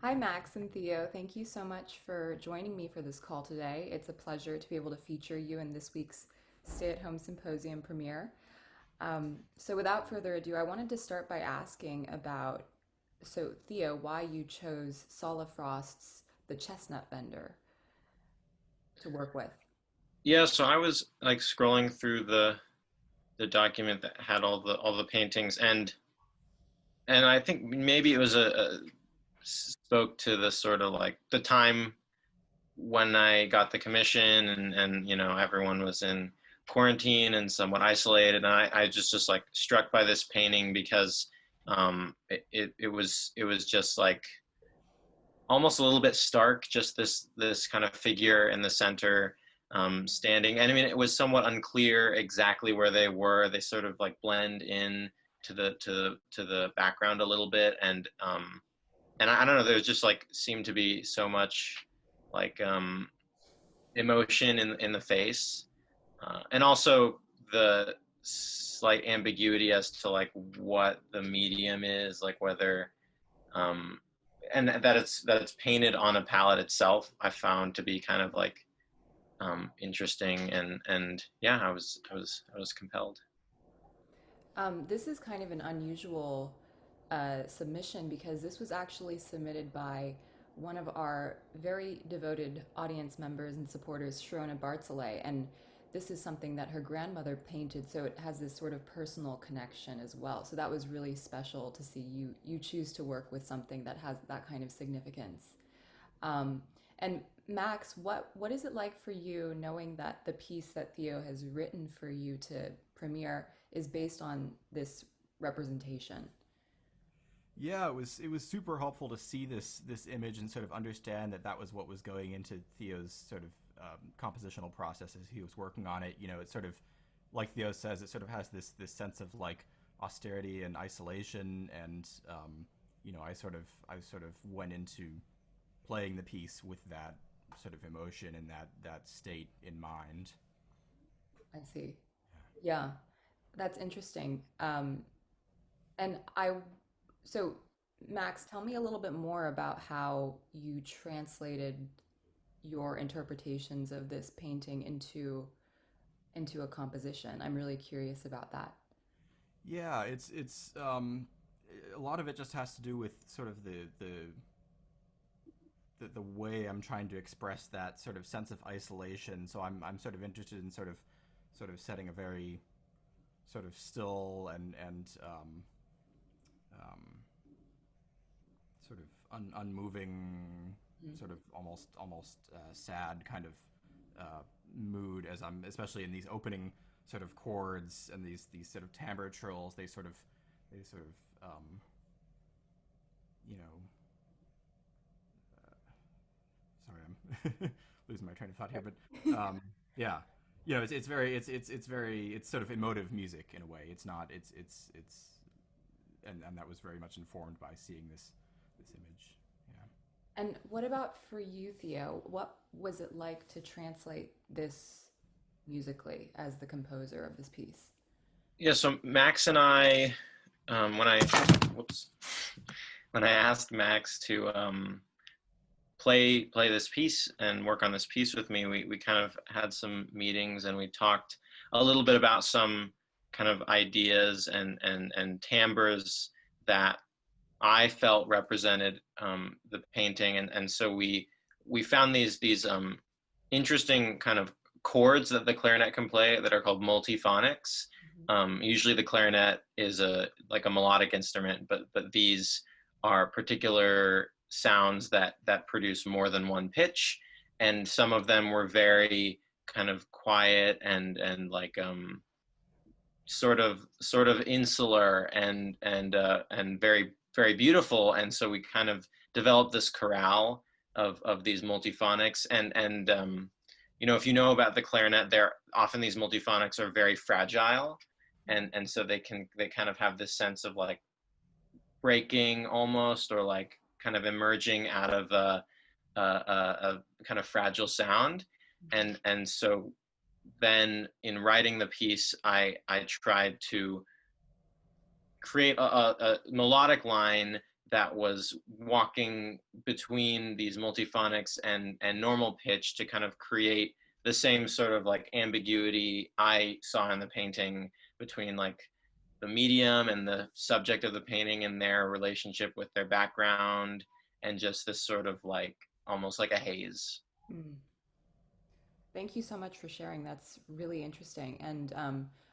Hi, Max and Theo. Thank you so much for joining me for this call today. It's a pleasure to be able to feature you in this week's Stay at Home Symposium premiere. So, without further ado, I wanted to start by asking about, Theo, why you chose Sala Frost's The Chestnut Vendor to work with. Yeah, so I was like scrolling through the document that had all the paintings, and I think maybe it was a spoke to the sort of like the time when I got the commission, and everyone was in quarantine and somewhat isolated, and I just like struck by this painting because it was just like almost a little bit stark, just this kind of figure in the center, standing. And I mean, it was somewhat unclear exactly where they were. They sort of like blend in to the background a little bit, and I don't know. There just like seemed to be so much like emotion in the face, and also the slight ambiguity as to like what the medium is, like whether um, and that it's painted on a palette itself, I found to be kind of like interesting, and yeah, I was compelled. This is kind of an unusual submission because this was actually submitted by one of our very devoted audience members and supporters, Sharona Bartzelay, and this is something that her grandmother painted, so it has this sort of personal connection as well. So that was really special to see you choose to work with something that has that kind of significance. Um, and Max, what is it like for you knowing that the piece that Theo has written for you to premiere is based on this representation? Yeah, it was super helpful to see this image and sort of understand that that was what was going into Theo's sort of compositional process as he was working on it. It sort of, like Theo says, it sort of has this sense of like austerity and isolation, and I sort of went into playing the piece with that sort of emotion and that state in mind. I see. Yeah, that's interesting. And so Max, tell me a little bit more about how you translated your interpretations of this painting into a composition. I'm really curious about that. Yeah, it's a lot of it just has to do with sort of the way I'm trying to express that sort of sense of isolation. So I'm sort of interested in sort of setting a very sort of still and um, sort of unmoving, Mm. sort of almost sad kind of mood, as I'm especially in these opening sort of chords and these sort of timbre trills. They sort of you know sorry, I'm losing my train of thought here, but yeah, it's sort of emotive music in a way. It's not it's and that was very much informed by seeing this image. Yeah. And what about for you, Theo? What was it like to translate this musically as the composer of this piece? Yeah, so Max and I, when I whoops when I asked Max to play this piece and work on this piece with me, we kind of had some meetings, and we talked a little bit about some kind of ideas and timbres that I felt represented the painting, and so we found these interesting kind of chords that the clarinet can play that are called multiphonics. Mhm. Usually, the clarinet is a like a melodic instrument, but these are particular sounds that produce more than one pitch, and some of them were very kind of quiet and like sort of insular and very beautiful. And so we kind of developed this chorale of these multiphonics, and if you know about the clarinet, they're often, these multiphonics are very fragile, and so they kind of have this sense of like breaking almost, or like kind of emerging out of a kind of fragile sound. And so then in writing the piece, I tried to create a melodic line that was walking between these multiphonics and normal pitch to kind of create the same sort of like ambiguity I saw in the painting between like the medium and the subject of the painting and their relationship with their background, and just this sort of like almost like a haze. Mm. Thank you so much for sharing. That's really interesting. And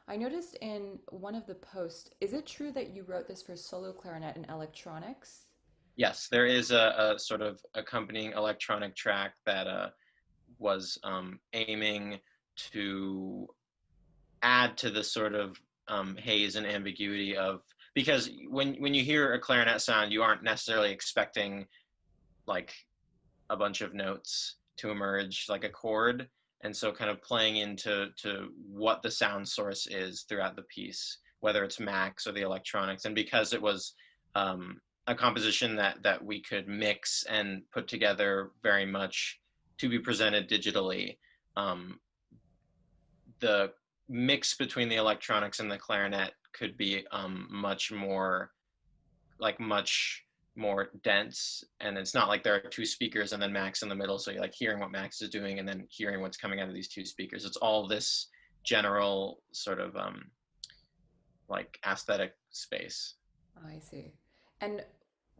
I noticed in one of the posts, is it true that you wrote this for solo clarinet and electronics? Yes, there is a sort of accompanying electronic track that was aiming to add to the sort of haze and ambiguity of, because when you hear a clarinet sound, you aren't necessarily expecting like a bunch of notes to emerge like a chord, and so kind of playing into what the sound source is throughout the piece, whether it's Max or the electronics. And because it was a composition that we could mix and put together very much to be presented digitally, um, the mix between the electronics and the clarinet could be much more dense, and it's not like there are two speakers and then Max in the middle, so you're like hearing what Max is doing and then hearing what's coming out of these two speakers. It's all this general sort of like aesthetic space. I see. And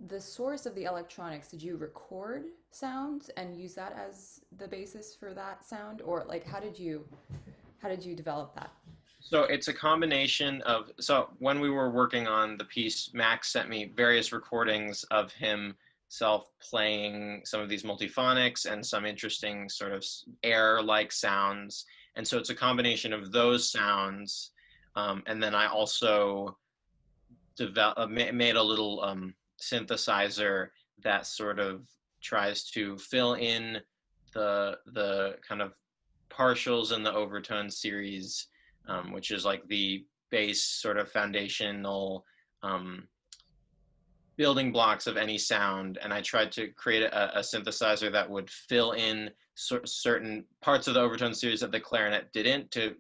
the source of the electronics, did you record sounds and use that as the basis for that sound? Or like how did you develop that? So it's a combination of, so when we were working on the piece, Max sent me various recordings of himself playing some of these multiphonics and some interesting sort of air-like sounds. And so it's a combination of those sounds. And then I also made a little synthesizer that sort of tries to fill in the kind of partials in the overtone series, which is like the base sort of foundational um, building blocks of any sound. And I tried to create a synthesizer that would fill in certain parts of the overtone series that the clarinet didn't, to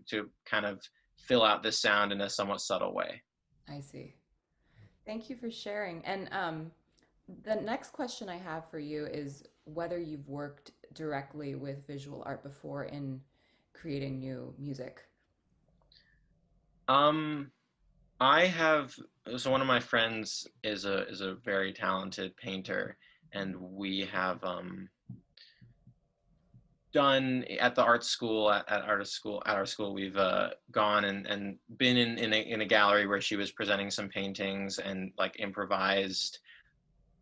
kind of fill out this sound in a somewhat subtle way. I see. Thank you for sharing. And the next question I have for you is whether you've worked directly with visual art before in creating new music. Um, I have, so one of my friends is a very talented painter, and we have done at the art school at artist school at our school. We've gone and been in a gallery where she was presenting some paintings and like improvised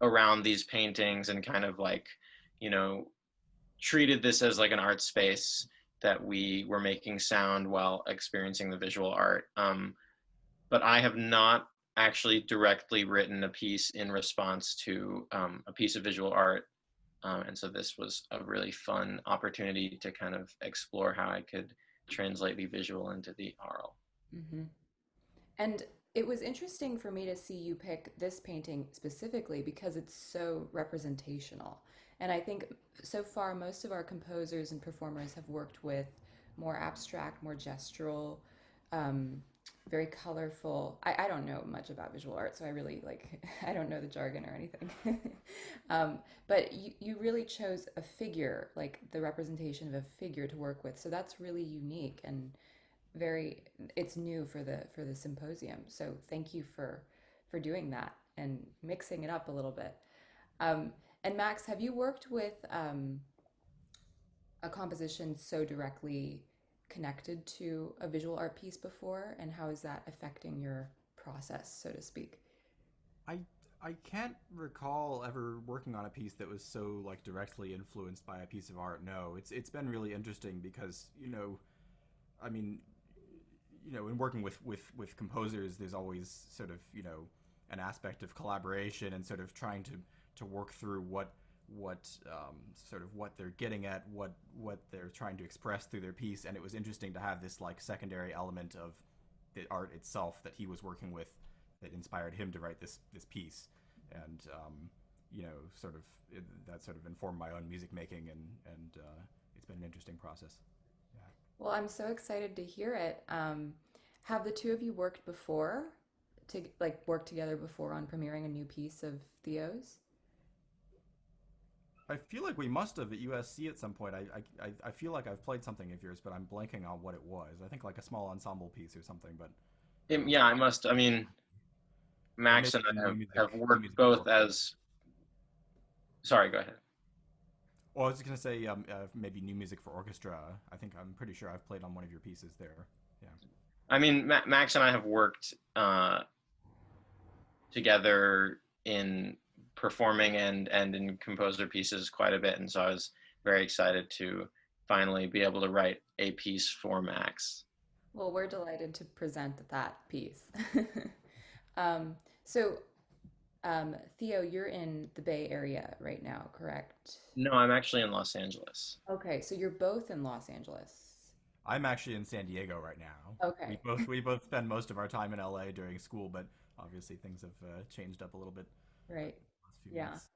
around these paintings, and kind of like, you know, treated this as like an art space that we were making sound while experiencing the visual art. But I have not actually directly written a piece in response to a piece of visual art. And so this was a really fun opportunity to kind of explore how I could translate the visual into the oral. Hmm. And it was interesting for me to see you pick this painting specifically because it's so representational. And I think so far, most of our composers and performers have worked with more abstract, more gestural, um, very colorful. I don't know much about visual art, so I really like, I don't know the jargon or anything. But you really chose a figure, like the representation of a figure to work with. So that's really unique and very, it's new for the symposium. So thank you for doing that and mixing it up a little bit. Um, and Max, have you worked with a composition so directly connected to a visual art piece before, and how is that affecting your process, so to speak? I I can't recall ever working on a piece that was so like directly influenced by a piece of art. No, it's been really interesting because I mean, in working with composers, there's always sort of an aspect of collaboration and sort of trying to work through what sort of what they're getting at, what they're trying to express through their piece. And it was interesting to have this like secondary element of the art itself that he was working with that inspired him to write this piece. And sort of that sort of informed my own music making, and it's been an interesting process. Yeah. Well, I'm so excited to hear it. Have the two of you worked before, to like work together before on premiering a new piece of Theo's? I feel like we must have at USC at some point. I feel like I've played something of yours, but I'm blanking on what it was. I think like a small ensemble piece or something, but Yeah, I must. I mean, or Max maybe and I have new worked music for both orchestra. as. Sorry, go ahead. Well, I was just gonna say maybe new music for orchestra. I'm pretty sure I've played on one of your pieces there. Yeah. I mean, Max and I have worked together in performing and in composer pieces quite a bit, and so I was very excited to finally be able to write a piece for Max. Well, we're delighted to present that piece. um, so, Theo, you're in the Bay Area right now, correct? No, I'm actually in Los Angeles. Okay, so you're both in Los Angeles. I'm actually in San Diego right now. Okay, We both spend most of our time in LA during school, but obviously things have changed up a little bit right. the last few Yeah. months.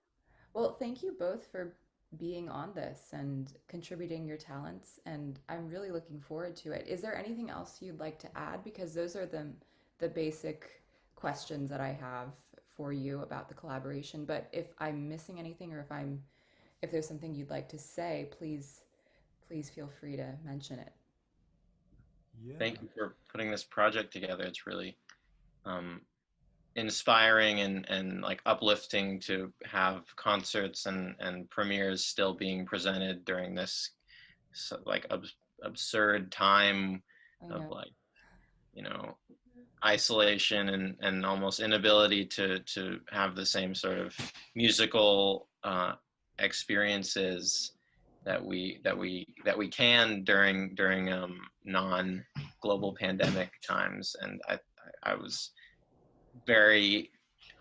Well, thank you both for being on this and contributing your talents, and I'm really looking forward to it. Is there anything else you'd like to add? Because those are the basic questions that I have for you about the collaboration. But if I'm missing anything or if there's something you'd like to say, please feel free to mention it. Yeah. Thank you for putting this project together. It's really um, inspiring and like uplifting to have concerts and premieres still being presented during this like absurd time I of know. like isolation and almost inability to have the same sort of musical experiences that we can during non-global pandemic times. And I was very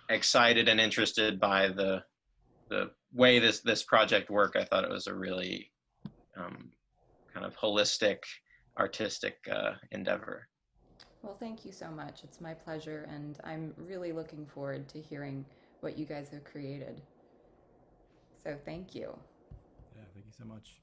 excited and interested by the way this project worked. I thought it was a really kind of holistic artistic endeavor. Well, thank you so much. It's my pleasure, and I'm really looking forward to hearing what you guys have created. So, thank you. Yeah. Thank you so much.